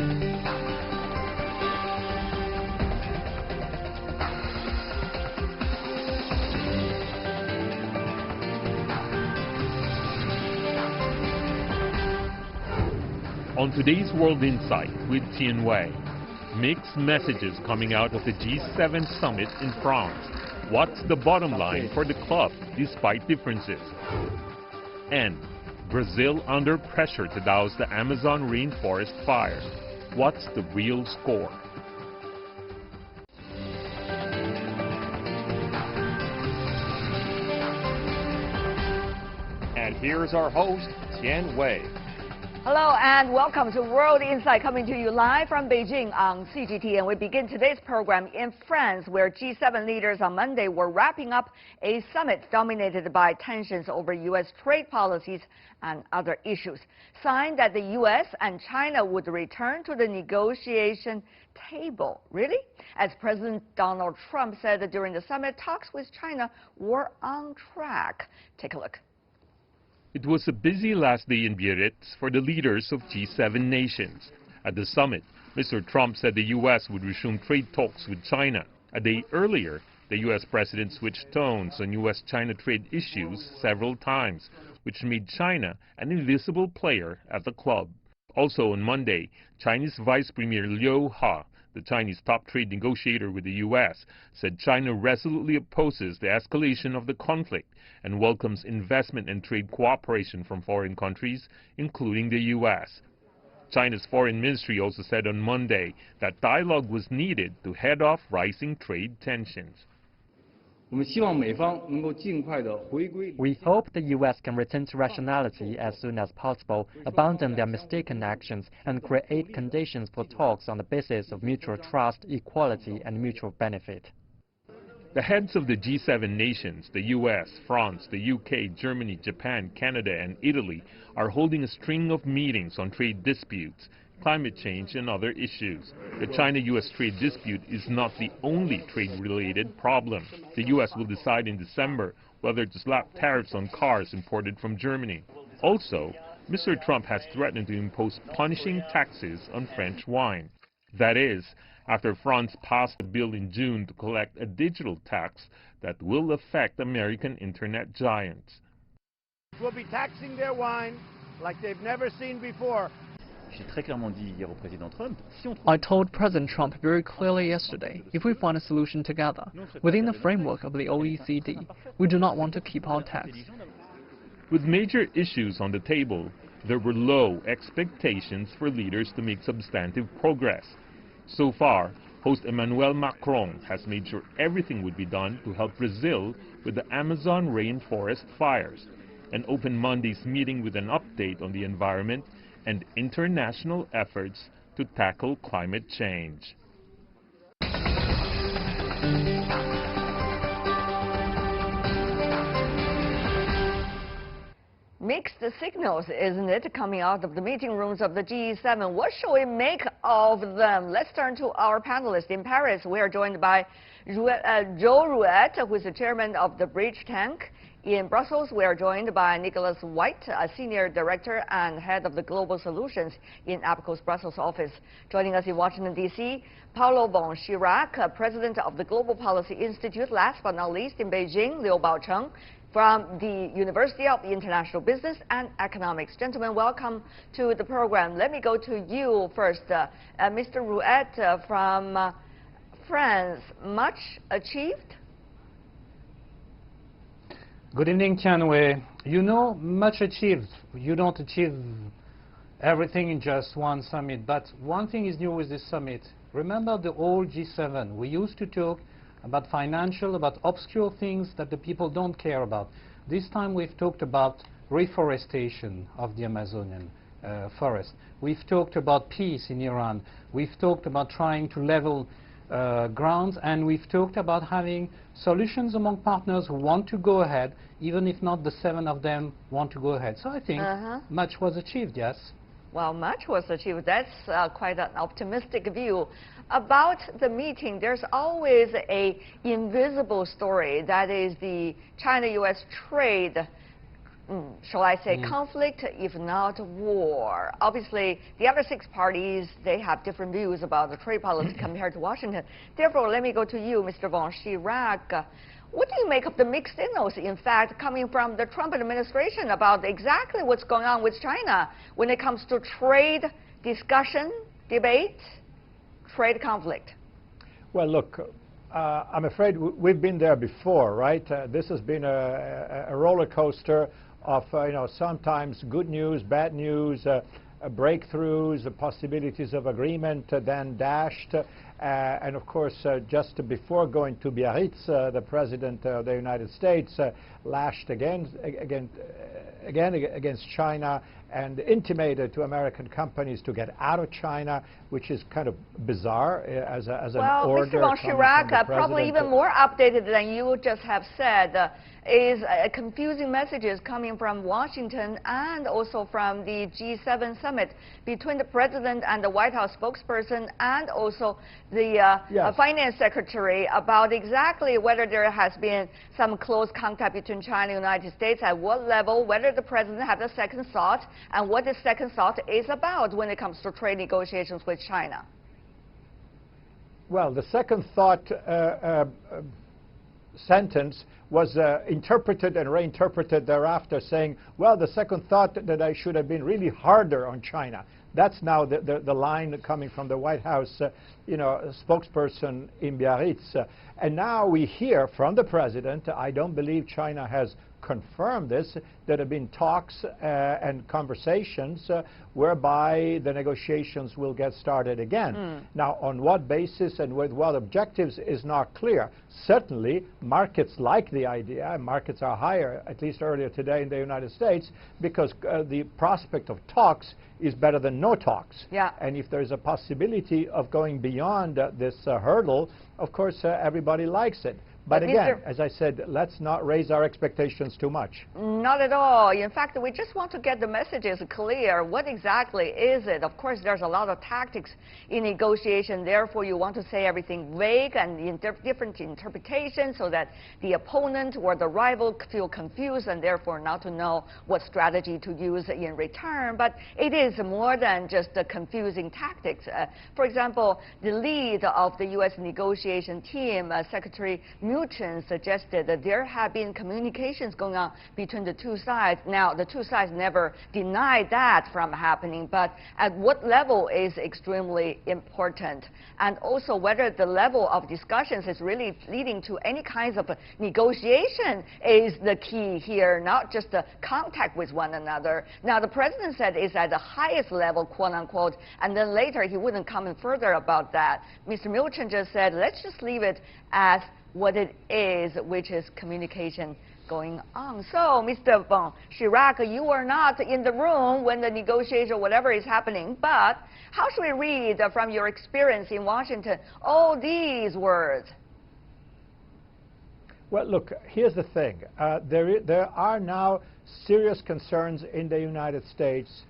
On today's World Insight with Tian Wei, mixed messages coming out of the G7 summit in France. What's the bottom line for the club despite differences? And Brazil under pressure to douse the Amazon rainforest fire. What's the real score? And here's our host, Tian Wei. Hello and welcome to World Insight, coming to you live from Beijing on CGTN. We begin today's program in France, where G7 leaders on Monday were wrapping up a summit dominated by tensions over U.S. trade policies and other issues. Signed that the U.S. and China would return to the negotiation table. Really? As President Donald Trump said during the summit, talks with China were on track. Take a look. It was a busy last day in Biarritz for the leaders of G7 nations. At the summit, Mr. Trump said the U.S. would resume trade talks with China. A day earlier, the U.S. president switched tones on U.S.-China trade issues several times, which made China an invisible player at the club. Also on Monday, Chinese Vice Premier Liu He, the Chinese top trade negotiator with the U.S., said China resolutely opposes the escalation of the conflict and welcomes investment and trade cooperation from foreign countries, including the U.S. China's foreign ministry also said on Monday that dialogue was needed to head off rising trade tensions. We hope the U.S. can return to rationality as soon as possible, abandon their mistaken actions, and create conditions for talks on the basis of mutual trust, equality, and mutual benefit. The heads of the G7 nations, the U.S., France, the U.K., Germany, Japan, Canada, and Italy, are holding a string of meetings on trade disputes, climate change, and other issues. The China-U.S. trade dispute is not the only trade-related problem. The U.S. will decide in December whether to slap tariffs on cars imported from Germany. Also, Mr. Trump has threatened to impose punishing taxes on French wine. That is, after France passed a bill in June to collect a digital tax that will affect American internet giants. We'll be taxing their wine like they've never seen before. I told President Trump very clearly yesterday, if we find a solution together, within the framework of the OECD, we do not want to keep our tax. With major issues on the table, there were low expectations for leaders to make substantive progress. So far, host Emmanuel Macron has made sure everything would be done to help Brazil with the Amazon rainforest fires, and opened Monday's meeting with an update on the environment and international efforts to tackle climate change. Mixed signals, isn't it, coming out of the meeting rooms of the G7? What shall we make of them? Let's turn to our panelists. In Paris, we are joined by Joe Rouet, who is the chairman of the Bridge Tank. In Brussels, we are joined by Nicholas White, a senior director and head of the Global Solutions in APCO's Brussels office. Joining us in Washington, D.C., Paulo von Schirach, president of the Global Policy Institute. Last but not least, in Beijing, Liu Baocheng from the University of International Business and Economics. Gentlemen, welcome to the program. Let me go to you first. Mr. Rouet from France, much achieved? Good evening, Tian Wei. You know, much achieved. You don't achieve everything in just one summit, but one thing is new with this summit. Remember the old G7. We used to talk about financial, about obscure things that the people don't care about. This time we've talked about reforestation of the Amazonian forest. We've talked about peace in Iran. We've talked about trying to level grounds, and we've talked about having solutions among partners who want to go ahead, even if not the 7 of them want to go ahead. So I think much was achieved, yes. Well, much was achieved. That's quite an optimistic view. About the meeting, there's always an invisible story, that is the China-U.S. trade shall I say, conflict, if not war. Obviously, the other 6 parties, they have different views about the trade policy compared to Washington. Therefore, let me go to you, Mr. von Schirach. What do you make of the mixed signals, in fact, coming from the Trump administration about exactly what's going on with China when it comes to trade discussion, debate, trade conflict? Well, look, I'm afraid we've been there before, right? This has been a roller coaster of, sometimes good news, bad news, breakthroughs, possibilities of agreement, then dashed. And of course, just before going to Biarritz, the President of the United States lashed again against China and intimated to American companies to get out of China, which is kind of bizarre as an order. Well, Mr. von Schirach, probably even more updated than you just have said, is confusing messages coming from Washington and also from the G7 summit between the President and the White House spokesperson and also the Finance Secretary about exactly whether there has been some close contact between China and the United States, at what level, whether the President had a second thought, and what this second thought is about when it comes to trade negotiations with China. Well, the second thought sentence was interpreted and reinterpreted thereafter, saying, well, the second thought that I should have been really harder on China. That's now the line coming from the White House spokesperson in Biarritz. And now we hear from the President, I don't believe China has confirmed this, there have been talks and conversations whereby the negotiations will get started again. Now, on what basis and with what objectives is not clear. Certainly, markets like the idea, and markets are higher, at least earlier today in the United States, because the prospect of talks is better than no talks. Yeah. And if there's a possibility of going beyond this hurdle, of course, everybody likes it. But again, as I said, let's not raise our expectations too much. Not at all. In fact, we just want to get the messages clear. What exactly is it? Of course, there's a lot of tactics in negotiation. Therefore, you want to say everything vague and in different interpretations so that the opponent or the rival feel confused and therefore not to know what strategy to use in return. But it is more than just the confusing tactics. For example, the lead of the U.S. negotiation team, Secretary Mnuchin, suggested that there have been communications going on between the two sides. Now, the two sides never denied that from happening, but at what level is extremely important. And also whether the level of discussions is really leading to any kinds of negotiation is the key here, not just the contact with one another. Now, the President said it's at the highest level, quote unquote, and then later he wouldn't comment further about that. Mr. Mnuchin just said, let's just leave it as what it is, which is communication going on. So, Mr. von Schirach, you are not in the room when the negotiation or whatever is happening, but how should we read from your experience in Washington all these words? Well, look, here's the thing. There are now serious concerns in the United States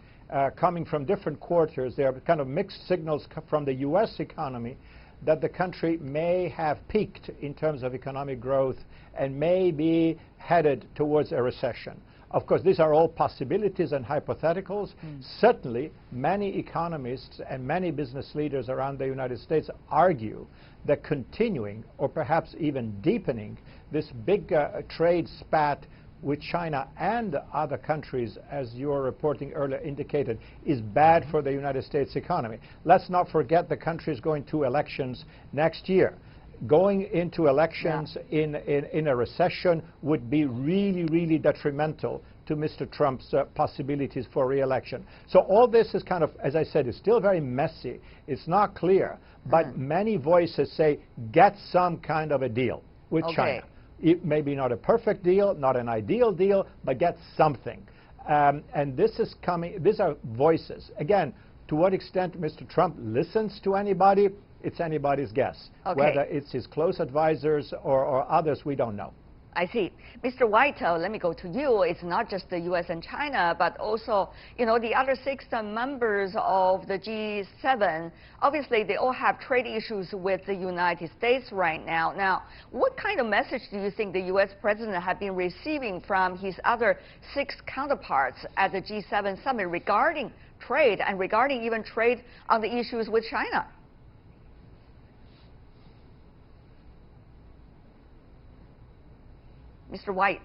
coming from different quarters. There are kind of mixed signals from the U.S. economy that the country may have peaked in terms of economic growth and may be headed towards a recession. Of course, these are all possibilities and hypotheticals. Certainly, many economists and many business leaders around the United States argue that continuing or perhaps even deepening this big trade spat with China and other countries, as your reporting earlier indicated, is bad for the United States economy. Let's not forget the country is going to elections next year. Going into elections in a recession would be really, really detrimental to Mr. Trump's possibilities for re-election. So all this is kind of, as I said, is still very messy. It's not clear. But many voices say, get some kind of a deal with China. It may be not a perfect deal, not an ideal deal, but get something. And this is coming, these are voices. Again, to what extent Mr. Trump listens to anybody, it's anybody's guess. Whether it's his close advisors or others, we don't know. I see. Mr. White, let me go to you. It's not just the U.S. and China, but also, the other 6 members of the G7. Obviously, they all have trade issues with the United States right now. Now, what kind of message do you think the U.S. president has been receiving from his other 6 counterparts at the G7 summit regarding trade and regarding even trade on the issues with China? Mr. White.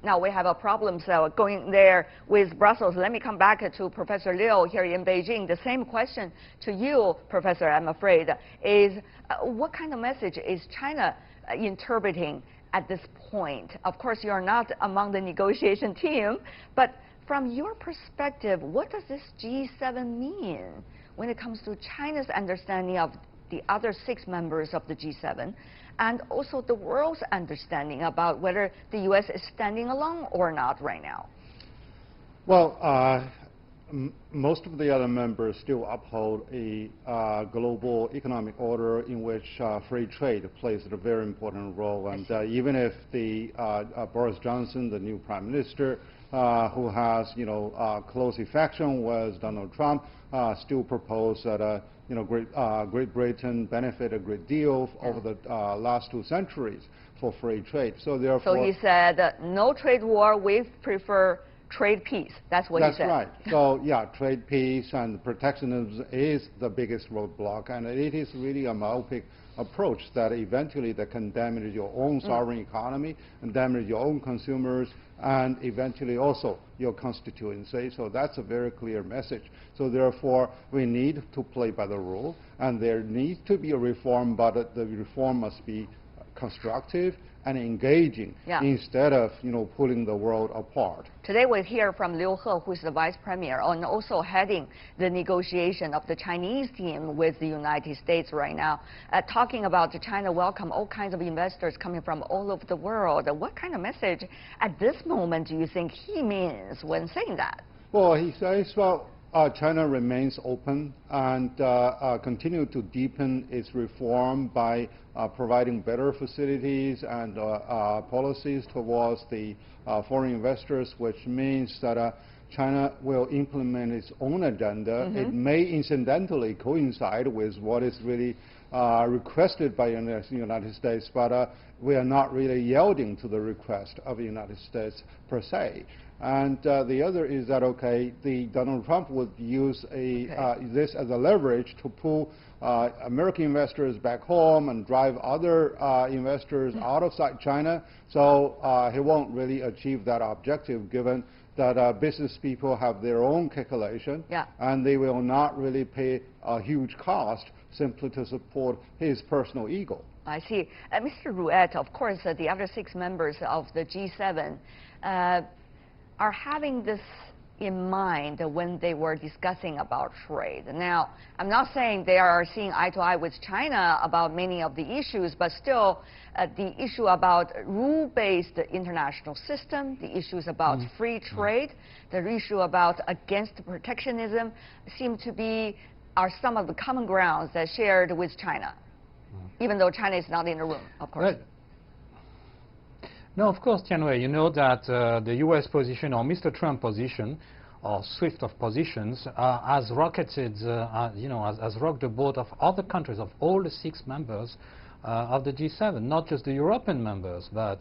Now we have a problem going there with Brussels. Let me come back to Professor Liu here in Beijing. The same question to you, Professor, I'm afraid, is what kind of message is China interpreting at this point? Of course, you're not among the negotiation team, but from your perspective, what does this G7 mean when it comes to China's understanding of the other 6 members of the G7, and also the world's understanding about whether the U.S. is standing alone or not right now? Well, most of the other members still uphold a global economic order in which free trade plays a very important role. And even if the Boris Johnson, the new prime minister, who has close affection with Donald Trump, still propose that Great Britain benefit a great deal over the last 2 centuries for free trade. So therefore, so he said, no trade war, we prefer trade peace. That's what he said. That's right. So yeah, trade peace and protectionism is the biggest roadblock, and it is really a myopic approach that eventually that can damage your own sovereign economy and damage your own consumers and eventually also your constituency. So that's a very clear message. So therefore, we need to play by the rule, and there needs to be a reform, but the reform must be constructive and engaging instead of pulling the world apart. Today we hear from Liu He, who is the vice premier and also heading the negotiation of the Chinese team with the United States right now, talking about China welcome all kinds of investors coming from all over the world. What kind of message at this moment do you think he means when saying that? Well, he says, China remains open and continue to deepen its reform by providing better facilities and policies towards the foreign investors, which means that China will implement its own agenda. It may incidentally coincide with what is really requested by the United States, but we are not really yielding to the request of the United States per se. And the other is that, Donald Trump would use this as a leverage to pull American investors back home and drive other investors out of China. So he won't really achieve that objective, given that business people have their own calculation, and they will not really pay a huge cost simply to support his personal ego. I see. Mr. Ruet, of course, the other 6 members of the G7 are having this in mind when they were discussing about trade. Now, I'm not saying they are seeing eye to eye with China about many of the issues, but still the issue about rule-based international system, the issues about free trade, the issue about against protectionism seem to are some of the common grounds that shared with China, even though China is not in the room, of course. Right. No, of course, Tianwei, you know that the U.S. position, or Mr. Trump position, or swift of positions, has rocketed, has rocked the boat of other countries, of all the 6 members of the G7, not just the European members, but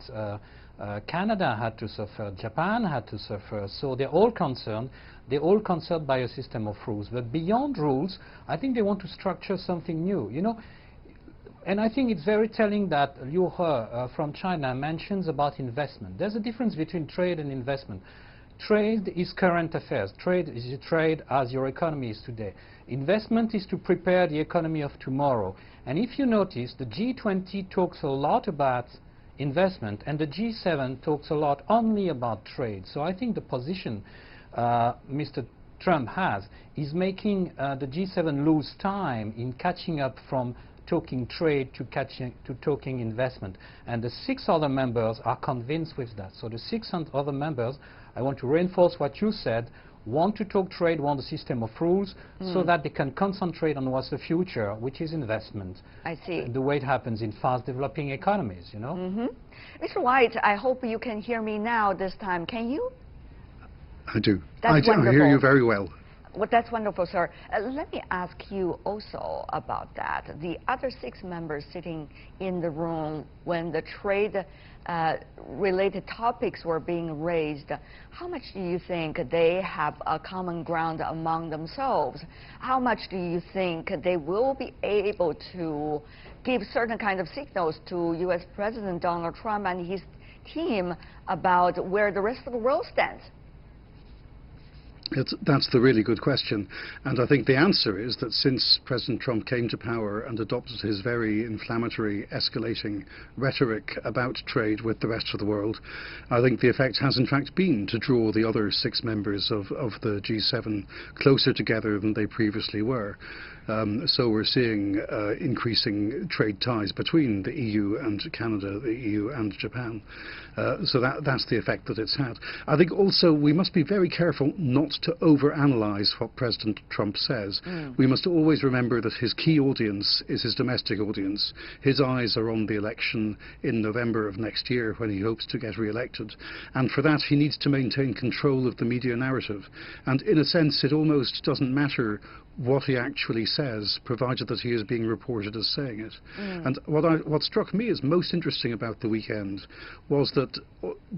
Canada had to suffer, Japan had to suffer. So they're all concerned. They're all concerned by a system of rules. But beyond rules, I think they want to structure something new. And I think it's very telling that Liu He from China mentions about investment. There's a difference between trade and investment. Trade is current affairs. Trade is trade as your economy is today. Investment is to prepare the economy of tomorrow. And if you notice, the G20 talks a lot about investment, and the G7 talks a lot only about trade. So I think the position Mr. Trump has is making the G7 lose time in catching up from talking trade to talking investment. And the 6 other members are convinced with that. So the 6 other members, I want to reinforce what you said, want to talk trade, want a system of rules, so that they can concentrate on what's the future, which is investment. I see. The way it happens in fast developing economies, you know. Mr. White, I hope you can hear me now this time. Can you? I do. That's I wonderful. hear you very well. Well, that's wonderful, sir. Let me ask you also about that. The other 6 members sitting in the room when the trade related topics were being raised, how much do you think they have a common ground among themselves? How much do you think they will be able to give certain kind of signals to U.S. President Donald Trump and his team about where the rest of the world stands? That's the really good question, and I think the answer is that since President Trump came to power and adopted his very inflammatory, escalating rhetoric about trade with the rest of the world, I think the effect has in fact been to draw the other 6 members of the G7 closer together than they previously were. So we're seeing increasing trade ties between the EU and Canada, the EU and Japan. So that's the effect that it's had. I think also we must be very careful not to overanalyze what President Trump says. We must always remember that his key audience is his domestic audience. His eyes are on the election in November of next year when he hopes to get re-elected. And for that he needs to maintain control of the media narrative. And in a sense it almost doesn't matter what he actually says, provided that he is being reported as saying it. And what struck me as most interesting about the weekend was that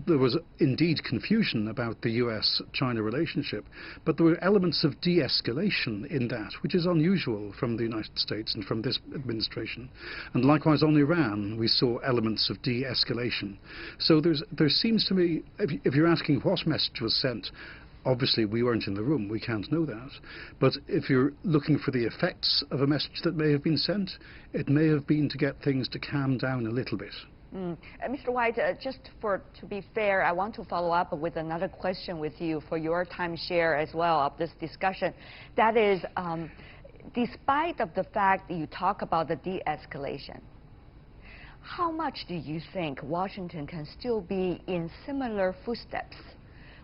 there was indeed confusion about the US-China relationship, but there were elements of de-escalation in that, which is unusual from the United States and from this administration. And likewise on Iran, we saw elements of de-escalation. So there seems to me, if you're asking what message was sent, obviously we weren't in the room, we can't know that. But if you're looking for the effects of a message that may have been sent, it may have been to get things to calm down a little bit. Mr. White, just to be fair, I want to follow up with another question with you for your timeshare as well of this discussion. That is, despite of the fact that you talk about the de-escalation, how much do you think Washington can still be in similar footsteps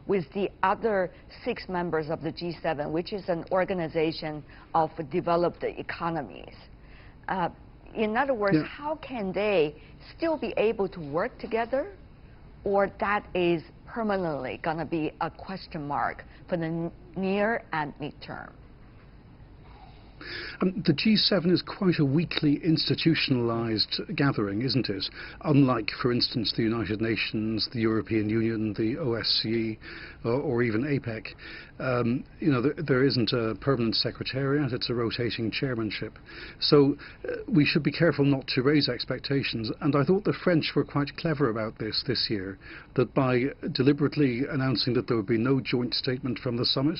with the other 6 members of the G7, which is an organization of developed economies? In other words, how can they still be able to work together, or that is permanently going to be a question mark for the near and midterm? The G7 is quite a weakly institutionalized gathering, isn't it? Unlike, for instance, the United Nations, the European Union, the OSCE, or even APEC. You know, there isn't a permanent secretariat, it's a rotating chairmanship. So we should be careful not to raise expectations. And I thought the French were quite clever about this year, that by deliberately announcing that there would be no joint statement from the summit,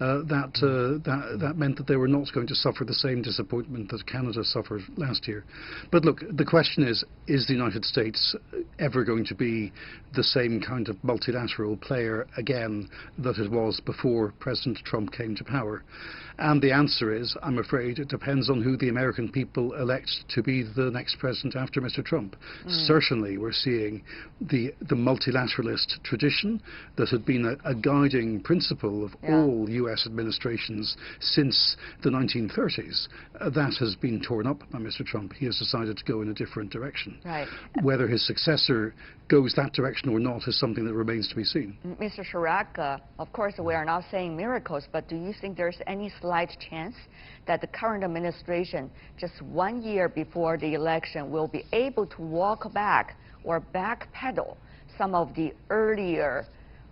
that meant that they were not going to suffer the same disappointment that Canada suffered last year. But look, the question is the United States ever going to be the same kind of multilateral player again that it was before President Trump came to power? And the answer is, I'm afraid, it depends on who the American people elect to be the next president after Mr. Trump. Certainly we're seeing the multilateralist tradition that had been a guiding principle of all US administrations since the 1930s. That has been torn up by Mr. Trump. He has decided to go in a different direction. Right. Whether his successor goes that direction or not is something that remains to be seen. Mr. Chirac, of course we are not saying miracles, but do you think there's any slight chance that the current administration, just 1 year before the election, will be able to walk back or backpedal some of the earlier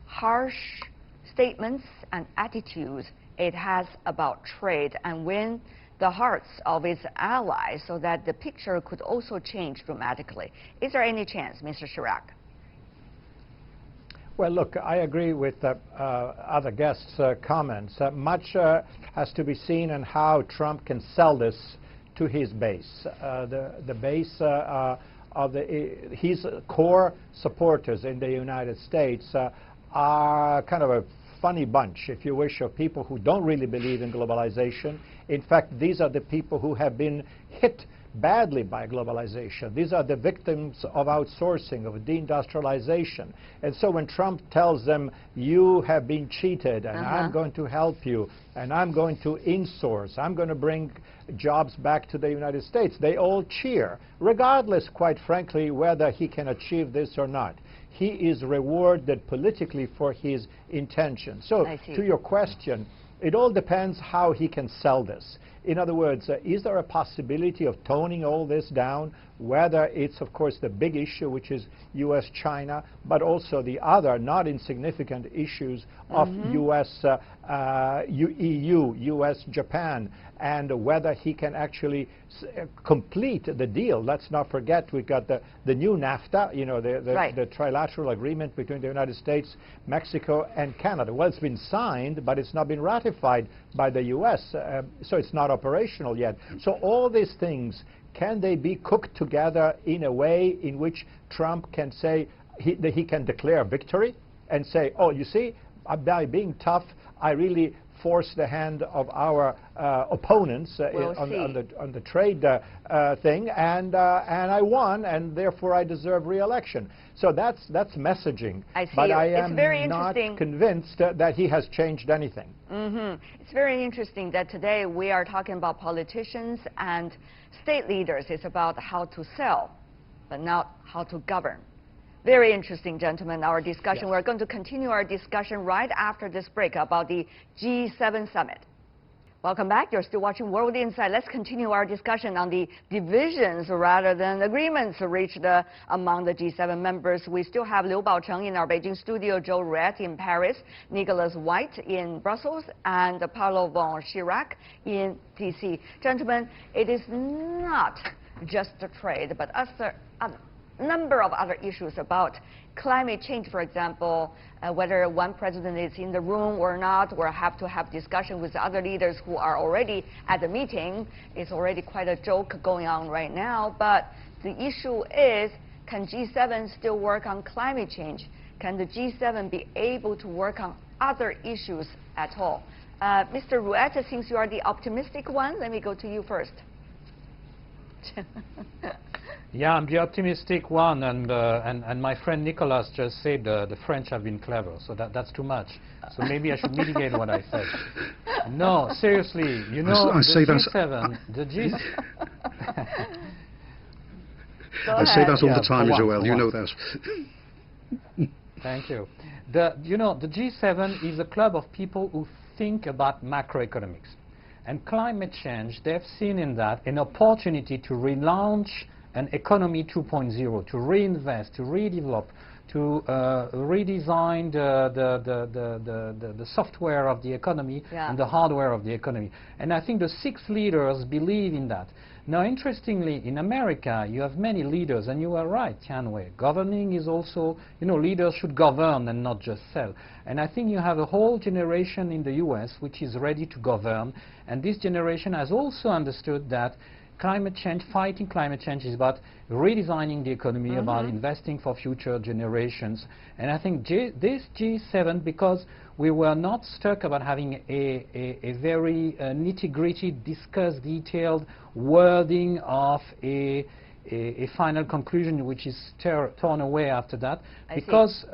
harsh statements and attitudes it has about trade and win the hearts of its allies so that the picture could also change dramatically? Is there any chance, Mr. Chirac? Well, look, I agree with other guests' comments. Much has to be seen in how Trump can sell this to his base. The base of his core supporters in the United States are kind of a funny bunch, if you wish, of people who don't really believe in globalization. In fact, these are the people who have been hit badly by globalization. These are the victims of outsourcing, of deindustrialization. And so when Trump tells them, you have been cheated, and I'm going to help you, and I'm going to insource, I'm going to bring jobs back to the United States, they all cheer, regardless, quite frankly, whether he can achieve this or not. He is rewarded politically for his intention. So, to your question, it all depends how he can sell this. In other words, is there a possibility of toning all this down, whether it's, of course, the big issue, which is U.S.-China, but also the other not insignificant issues of EU, U.S.-Japan, and whether he can actually complete the deal. Let's not forget we've got the new NAFTA, you know, the trilateral agreement between the United States, Mexico, and Canada. Well, it's been signed, but it's not been ratified by the U.S., so it's not operational yet. So all these things, can they be cooked together in a way in which Trump can say, that he can declare victory and say, oh, you see, by being tough, I really forced the hand of our opponents on the trade thing, and I won, and therefore I deserve re-election. So that's messaging. I see. But I am not convinced that he has changed anything. It's very interesting that today we are talking about politicians and state leaders. It's about how to sell, but not how to govern. Very interesting, gentlemen, our discussion. Yes. We're going to continue our discussion right after this break about the G7 summit. Welcome back. You're still watching World Insight. Let's continue our discussion on the divisions rather than agreements reached among the G7 members. We still have Liu Baocheng in our Beijing studio, Joe Ruet in Paris, Nicholas White in Brussels, and Paulo von Schirach in D.C. Gentlemen, it is not just the trade, but number of other issues about climate change, for example, whether one president is in the room or not, or have to have discussion with other leaders who are already at the meeting. It's already quite a joke going on right now. But the issue is, can G7 still work on climate change? Can the G7 be able to work on other issues at all? Mr. Ruet, since you are the optimistic one, let me go to you first. Yeah, I'm the optimistic one, and my friend Nicolas just said the French have been clever, so that's too much. So maybe I should mitigate what I said. No, seriously, you know, the G7, the G... I say that all the time, Joel, you know that. Thank you. You know, the G7 is a club of people who think about macroeconomics. And climate change, they've seen in that an opportunity to relaunch an economy 2.0, to reinvest, to redevelop, to redesign the software of the economy and the hardware of the economy. And I think the 6 leaders believe in that. Now, interestingly, in America, you have many leaders, and you are right, Tianwei. Governing is also, you know, leaders should govern and not just sell. And I think you have a whole generation in the US which is ready to govern, and this generation has also understood that climate change, fighting climate change, is about redesigning the economy, about investing for future generations. And I think this G7, because we were not stuck about having a very nitty-gritty, discussed, detailed wording of a final conclusion which is torn away after that, because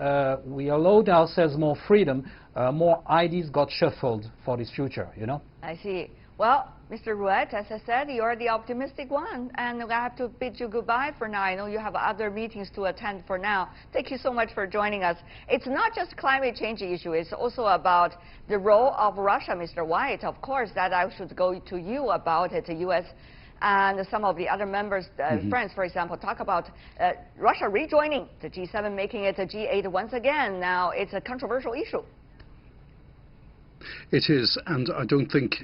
we allowed ourselves more freedom, more ideas got shuffled for this future, you know? I see. Well, Mr. Ruet, as I said, you're the optimistic one, and I have to bid you goodbye for now. I know you have other meetings to attend for now. Thank you so much for joining us. It's not just climate change issue, it's also about the role of Russia, Mr. White. Of course, that I should go to you about it, the U.S. and some of the other members, friends, for example, talk about Russia rejoining the G7, making it a G8 once again. Now, it's a controversial issue. It is, and I don't think,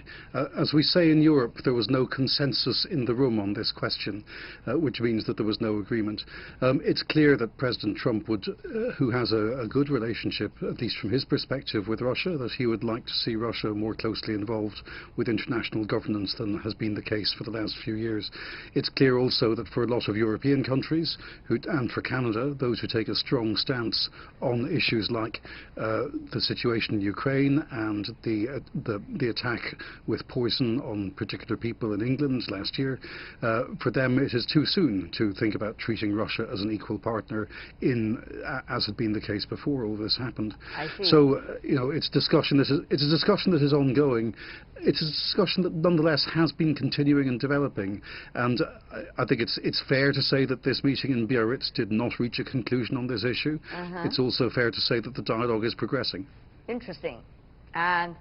as we say in Europe, there was no consensus in the room on this question, which means that there was no agreement. It's clear that President Trump would, who has a good relationship, at least from his perspective, with Russia, that he would like to see Russia more closely involved with international governance than has been the case for the last few years. It's clear also that for a lot of European countries, and for Canada, those who take a strong stance on issues like the situation in Ukraine and the the attack with poison on particular people in England last year. For them, it is too soon to think about treating Russia as an equal partner as had been the case before all this happened. I see. So, it's a discussion that is ongoing. It's a discussion that nonetheless has been continuing and developing, and I think it's fair to say that this meeting in Biarritz did not reach a conclusion on this issue. It's also fair to say that the dialogue is progressing. Interesting. And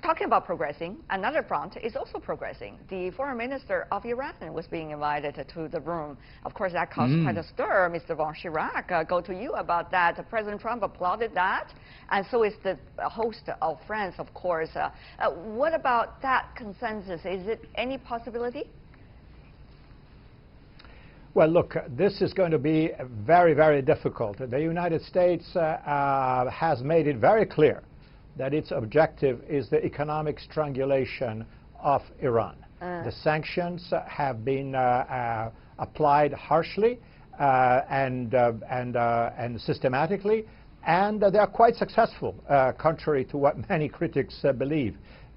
talking about progressing, another front is also progressing. The foreign minister of Iran was being invited to the room. Of course, that caused quite a stir. Mr. von Chirac, go to you about that. President Trump applauded that, and so is the host of France, of course. What about that consensus? Is it any possibility? Well, look, this is going to be very, very difficult. The United States has made it very clear that its objective is the economic strangulation of Iran. The sanctions have been applied harshly and systematically, and they are quite successful, contrary to what many critics believe.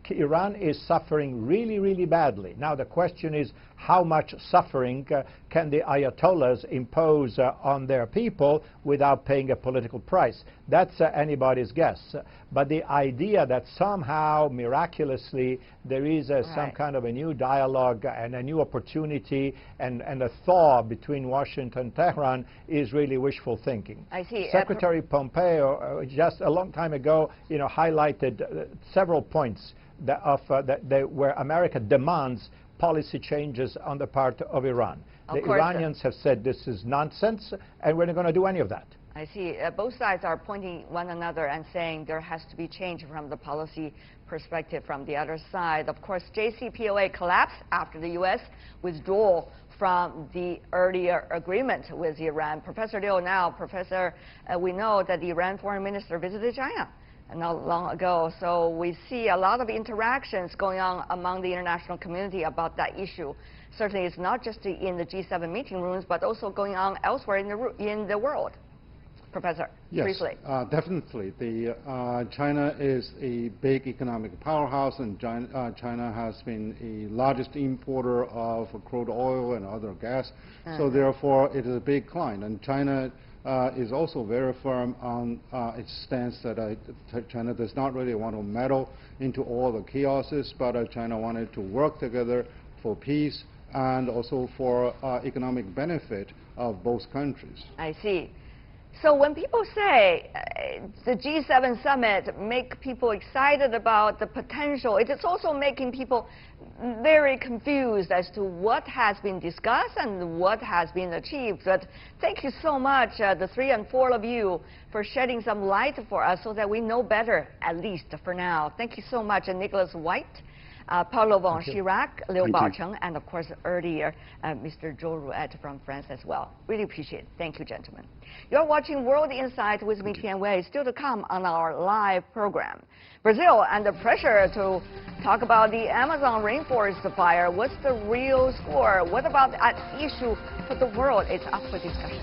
Iran is suffering really, really badly. Now the question is, how much suffering can the Ayatollahs impose on their people without paying a political price? That's anybody's guess. But the idea that somehow, miraculously, there is some kind of a new dialogue and a new opportunity and a thaw between Washington and Tehran is really wishful thinking. I see. Secretary Pompeo just a long time ago, highlighted several points where America demands policy changes on the part of Iran. The Iranians have said this is nonsense, and we're not going to do any of that. I see. Both sides are pointing one another and saying there has to be change from the policy perspective from the other side. Of course, JCPOA collapsed after the U.S. withdrawal from the earlier agreement with Iran. Professor Liu, now, Professor, we know that the Iran foreign minister visited China not long ago, so we see a lot of interactions going on among the international community about that issue. Certainly, it's not just in the G7 meeting rooms, but also going on elsewhere in the world. Professor, yes, briefly. Definitely. China is a big economic powerhouse, and China has been the largest importer of crude oil and other gas. So therefore, it is a big client. And China is also very firm on its stance that China does not really want to meddle into all the chaoses, but China wanted to work together for peace and also for economic benefit of both countries. I see. So when people say the G7 summit make people excited about the potential, it is also making people very confused as to what has been discussed and what has been achieved. But thank you so much, the 3 and 4 of you, for shedding some light for us so that we know better, at least for now. Thank you so much, Nicholas White, Paulo von Chirac, Liu Baocheng, and of course earlier Mr. Zhou Ruet from France as well. Really appreciate it. Thank you, gentlemen. You're watching World Insight with me, Tian Wei. Still to come on our live program. Brazil under pressure to talk about the Amazon rainforest fire. What's the real score? What about that issue for the world? It's up for discussion.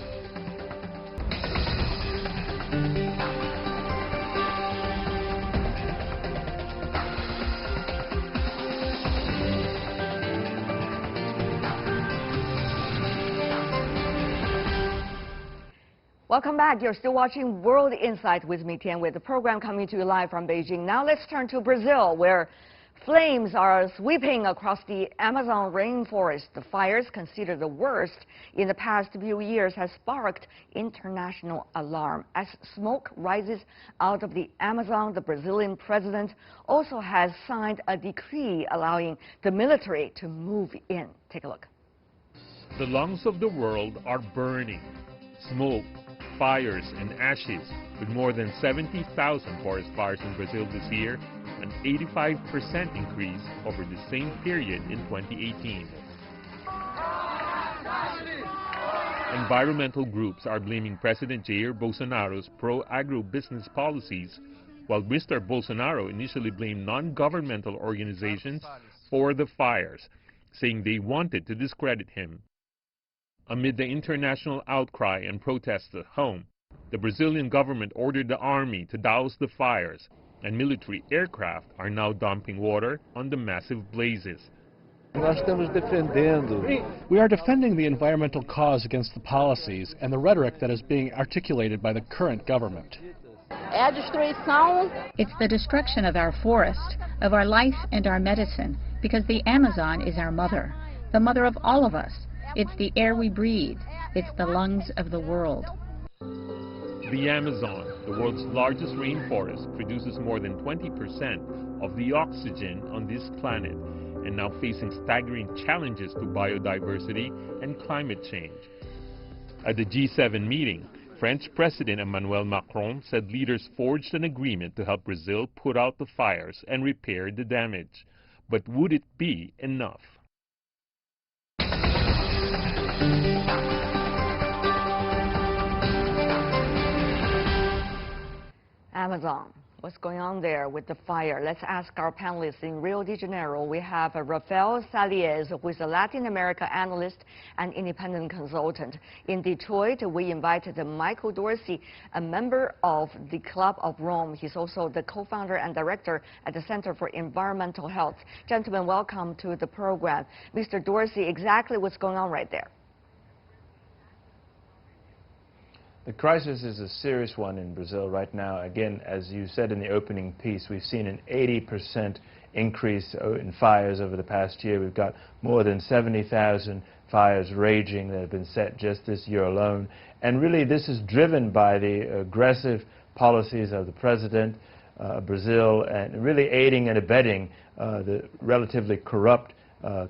Welcome back. You're still watching World Insight with me, Tian, with the program coming to you live from Beijing. Now let's turn to Brazil, where flames are sweeping across the Amazon rainforest. The fires, considered the worst in the past few years, has sparked international alarm. As smoke rises out of the Amazon, the Brazilian president also has signed a decree allowing the military to move in. Take a look. The lungs of the world are burning. Smoke, fires and ashes, with more than 70,000 forest fires in Brazil this year, an 85% increase over the same period in 2018. Environmental groups are blaming President Jair Bolsonaro's pro-agro-business policies, while Mr. Bolsonaro initially blamed non-governmental organizations for the fires, saying they wanted to discredit him. Amid the international outcry and protests at home, the Brazilian government ordered the army to douse the fires, and military aircraft are now dumping water on the massive blazes. We are defending the environmental cause against the policies and the rhetoric that is being articulated by the current government. It's the destruction of our forest, of our life and our medicine, because the Amazon is our mother, the mother of all of us. It's the air we breathe. It's the lungs of the world. The Amazon, the world's largest rainforest, produces more than 20% of the oxygen on this planet, and now facing staggering challenges to biodiversity and climate change. At the G7 meeting, French President Emmanuel Macron said leaders forged an agreement to help Brazil put out the fires and repair the damage. But would it be enough? Amazon. What's going on there with the fire? Let's ask our panelists. In Rio de Janeiro, we have Rafael Saliez, who is a Latin America analyst and independent consultant. In Detroit, we invited Michael Dorsey, a member of the Club of Rome. He's also the co-founder and director at the Center for Environmental Health. Gentlemen, welcome to the program. Mr. Dorsey, exactly what's going on right there? The crisis is a serious one in Brazil right now. Again, as you said in the opening piece, we've seen an 80% increase in fires over the past year. We've got more than 70,000 fires raging that have been set just this year alone. And really, this is driven by the aggressive policies of the president of Brazil, and really aiding and abetting the relatively corrupt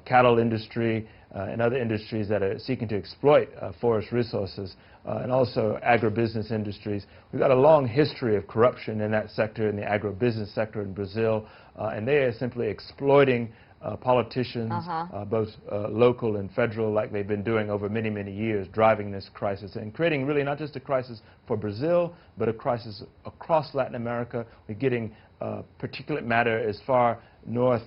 cattle industry and other industries that are seeking to exploit forest resources, and also agribusiness industries. We've got a long history of corruption in that sector, in the agribusiness sector in Brazil, and they are simply exploiting politicians, both local and federal, like they've been doing over many, many years, driving this crisis and creating really not just a crisis for Brazil, but a crisis across Latin America. We're getting particulate matter as far north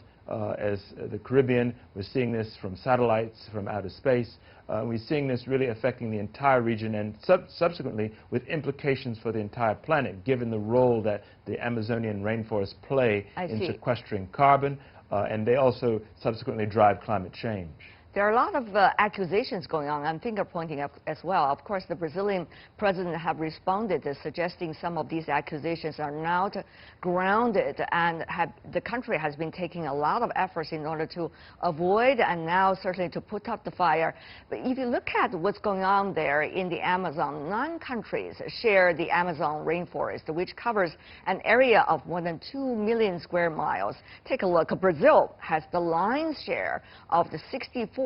as the Caribbean. We're seeing this from satellites from outer space. We're seeing this really affecting the entire region, and subsequently with implications for the entire planet, given the role that the Amazonian rainforests play in sequestering carbon, and they also subsequently drive climate change. There are a lot of accusations going on and finger-pointing as well. Of course, the Brazilian president have responded, suggesting some of these accusations are not grounded, and the country has been taking a lot of efforts in order to avoid and now certainly to put out the fire. But if you look at what's going on there in the Amazon, 9 countries share the Amazon rainforest, which covers an area of more than 2 million square miles. Take a look. Brazil has the lion's share of the 64%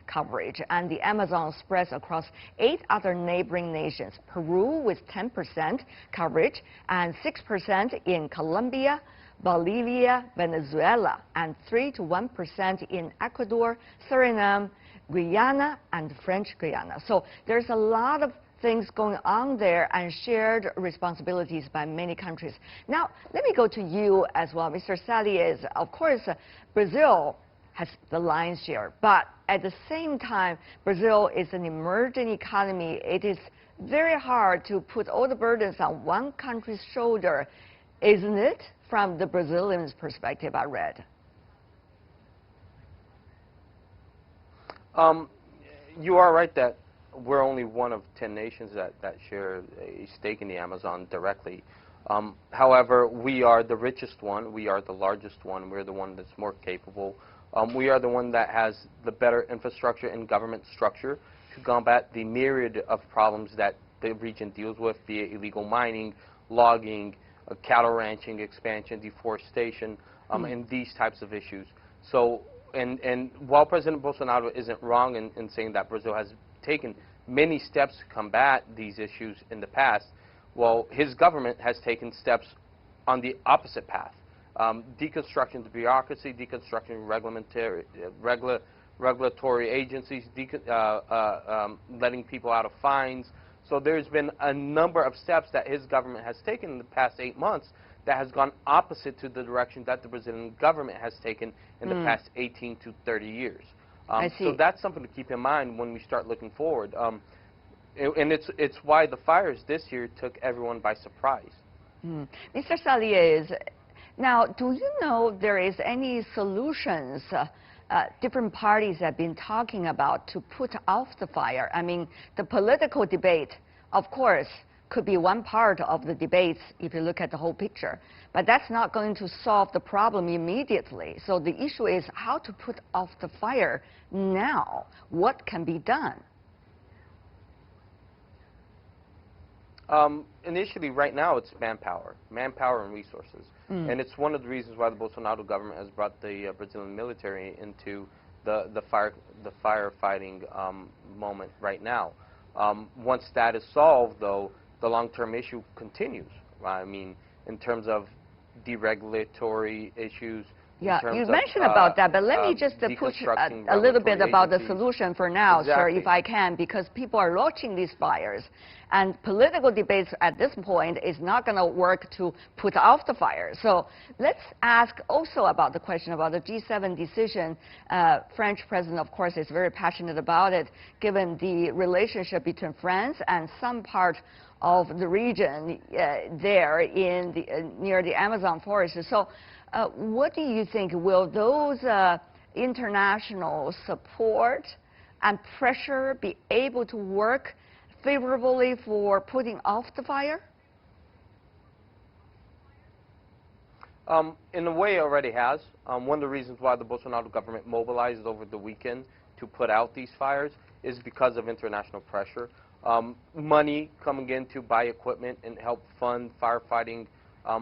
coverage, and the Amazon spreads across 8 other neighboring nations. Peru with 10% coverage and 6% in Colombia, Bolivia, Venezuela, and 3 to 1% in Ecuador, Suriname, Guyana, and French Guyana. So there's a lot of things going on there and shared responsibilities by many countries. Now, let me go to you as well, Mr. Saliez. Of course, Brazil has the lion's share, but at the same time, Brazil is an emerging economy. It is very hard to put all the burdens on one country's shoulder, isn't it? From the Brazilians' perspective, I read. You are right that we're only one of 10 nations that share a stake in the Amazon directly. However, we are the richest one. We are the largest one. We're the one that's more capable. We are the one that has the better infrastructure and government structure to combat the myriad of problems that the region deals with via illegal mining, logging, cattle ranching, expansion, deforestation, and these types of issues. So, and while President Bolsonaro isn't wrong in saying that Brazil has taken many steps to combat these issues in the past, well, his government has taken steps on the opposite path. Deconstruction of bureaucracy, deconstruction of regulatory agencies, letting people out of fines. So there's been a number of steps that his government has taken in the past 8 months that has gone opposite to the direction that the Brazilian government has taken in the past 18 to 30 years. So that's something to keep in mind when we start looking forward. And it's why the fires this year took everyone by surprise. Mr. Saliers, now, do you know there is any solutions different parties have been talking about to put off the fire? I mean, the political debate, of course, could be one part of the debates if you look at the whole picture. But that's not going to solve the problem immediately. So the issue is how to put off the fire now. What can be done? Initially, right now, it's manpower and resources. And it's one of the reasons why the Bolsonaro government has brought the Brazilian military into the firefighting moment right now. Once that is solved, though, the long-term issue continues. I mean, in terms of deregulatory issues. Yeah, you mentioned about that, but let me just push a little bit about the solution for now, sir, if I can, because people are watching these fires. And political debates at this point is not going to work to put off the fire. So let's ask also about the question about the G7 decision. French president, of course, is very passionate about it, given the relationship between France and some part of the region there in near the Amazon forest. So what do you think? Will those international support and pressure be able to work favorably for putting off the fire? In a way, it already has. One of the reasons why the Bolsonaro government mobilized over the weekend to put out these fires is because of international pressure. Money coming in to buy equipment and help fund firefighting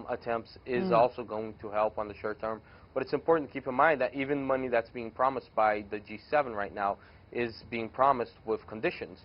attempts is also going to help on the short term. But it's important to keep in mind that even money that's being promised by the G7 right now is being promised with conditions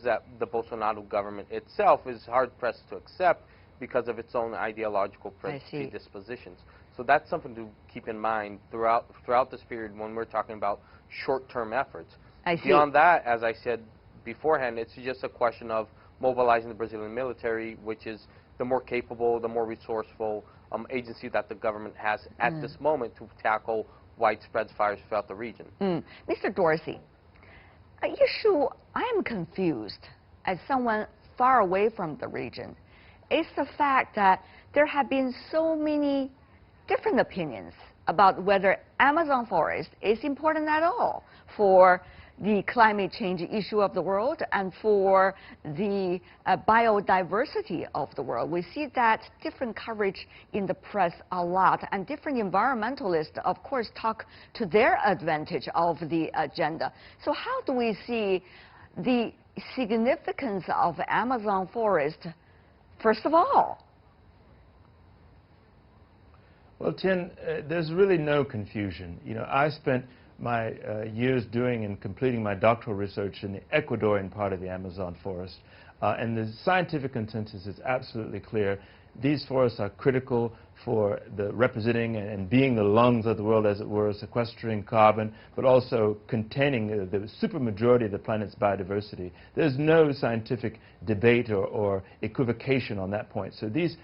that the Bolsonaro government itself is hard-pressed to accept because of its own ideological predispositions. So that's something to keep in mind throughout this period when we're talking about short-term efforts. Beyond that, as I said beforehand, it's just a question of mobilizing the Brazilian military, which is the more capable, the more resourceful agency that the government has at this moment to tackle widespread fires throughout the region. Mr. Dorsey, an issue I am confused as someone far away from the region is the fact that there have been so many different opinions about whether Amazon forest is important at all for the climate change issue of the world and for the biodiversity of the world. We see that different coverage in the press a lot, and different environmentalists, of course, talk to their advantage of the agenda. So how do we see the significance of Amazon forest, first of all? Well, Tian, there's really no confusion. You know, I spent my years doing and completing my doctoral research in the Ecuadorian part of the Amazon forest. And the scientific consensus is absolutely clear. These forests are critical for the representing and being the lungs of the world, as it were, sequestering carbon, but also containing the supermajority of the planet's biodiversity. There's no scientific debate or equivocation on that point. So these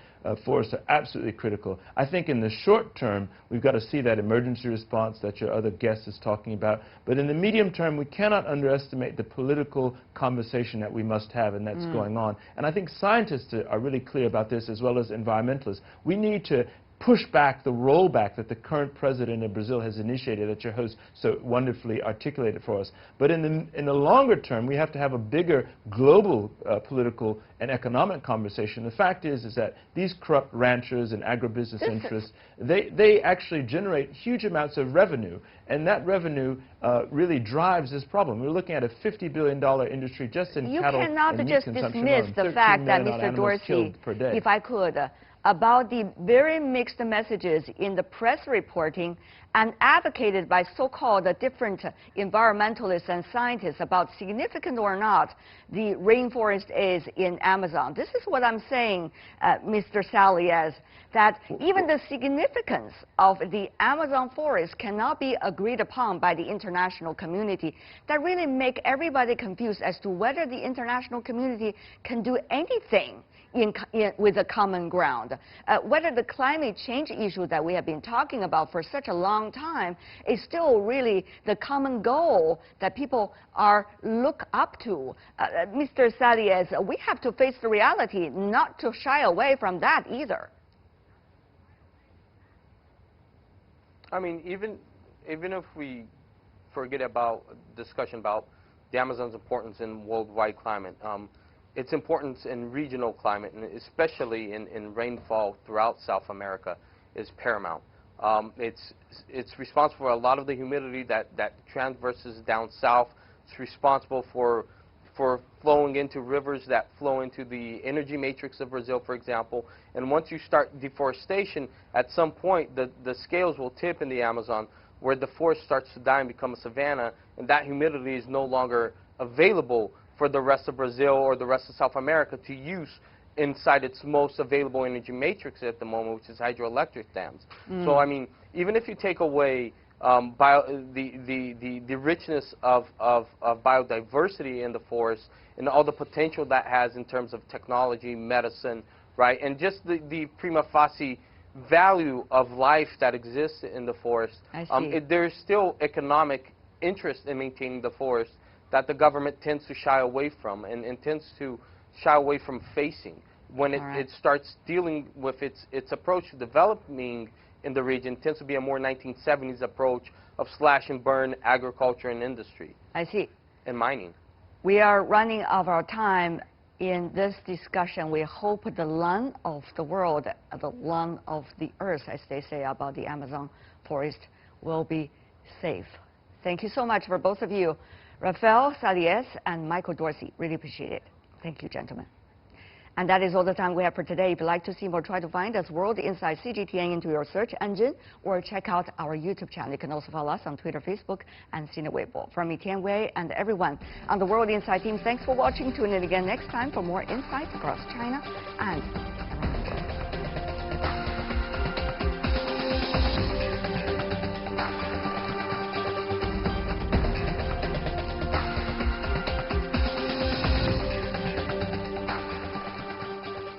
forests are absolutely critical. I think in the short term, we've got to see that emergency response that your other guest is talking about. But in the medium term, we cannot underestimate the political conversation that we must have, and that's going on. And I think scientists are really clear about this, as well as environmentalists. We need to push back the rollback that the current president of Brazil has initiated, that your host so wonderfully articulated for us. But in the longer term, we have to have a bigger global political and economic conversation. The fact is that these corrupt ranchers and agribusiness interests, they actually generate huge amounts of revenue, and that revenue really drives this problem. We're looking at a $50 billion industry just in cattle and meat consumption. You cannot just dismiss the fact that, Mr. Dorsey, if I could, about the very mixed messages in the press reporting and advocated by so-called different environmentalists and scientists about significant or not the rainforest is in Amazon. This is what I'm saying, Mr. Saliers, that even the significance of the Amazon forest cannot be agreed upon by the international community. That really make everybody confused as to whether the international community can do anything with a common ground. Whether the climate change issue that we have been talking about for such a long time is still really the common goal that people are look up to. Mr. Sadies, we have to face the reality, not to shy away from that either. I mean, even if we forget about discussion about the Amazon's importance in worldwide climate, its importance in regional climate, and especially in rainfall throughout South America, is paramount. It's responsible for a lot of the humidity that transverses down south. It's responsible for flowing into rivers that flow into the energy matrix of Brazil, for example. And once you start deforestation, at some point the scales will tip in the Amazon, where the forest starts to die and become a savanna, and that humidity is no longer available for the rest of Brazil or the rest of South America to use inside its most available energy matrix at the moment, which is hydroelectric dams. So I mean, even if you take away the richness of biodiversity in the forest and all the potential that has in terms of technology, medicine, right, and just the prima facie value of life that exists in the forest, there's still economic interest in maintaining the forest that the government tends to shy away from and tends to shy away from facing when it starts dealing with its approach to developing in the region. Tends to be a more 1970s approach of slash and burn agriculture and industry. I see. And mining. We are running out of our time in this discussion. We hope the lung of the world, the lung of the earth, as they say about the Amazon forest, will be safe. Thank you so much for both of you, Rafael Sadies and Michael Dorsey. Really appreciate it. Thank you, gentlemen. And that is all the time we have for today. If you'd like to see more, try to find us World Insight CGTN into your search engine or check out our YouTube channel. You can also follow us on Twitter, Facebook, and Sina Weibo. From me, Tian Wei, and everyone on the World Insight team, thanks for watching. Tune in again next time for more insights across China and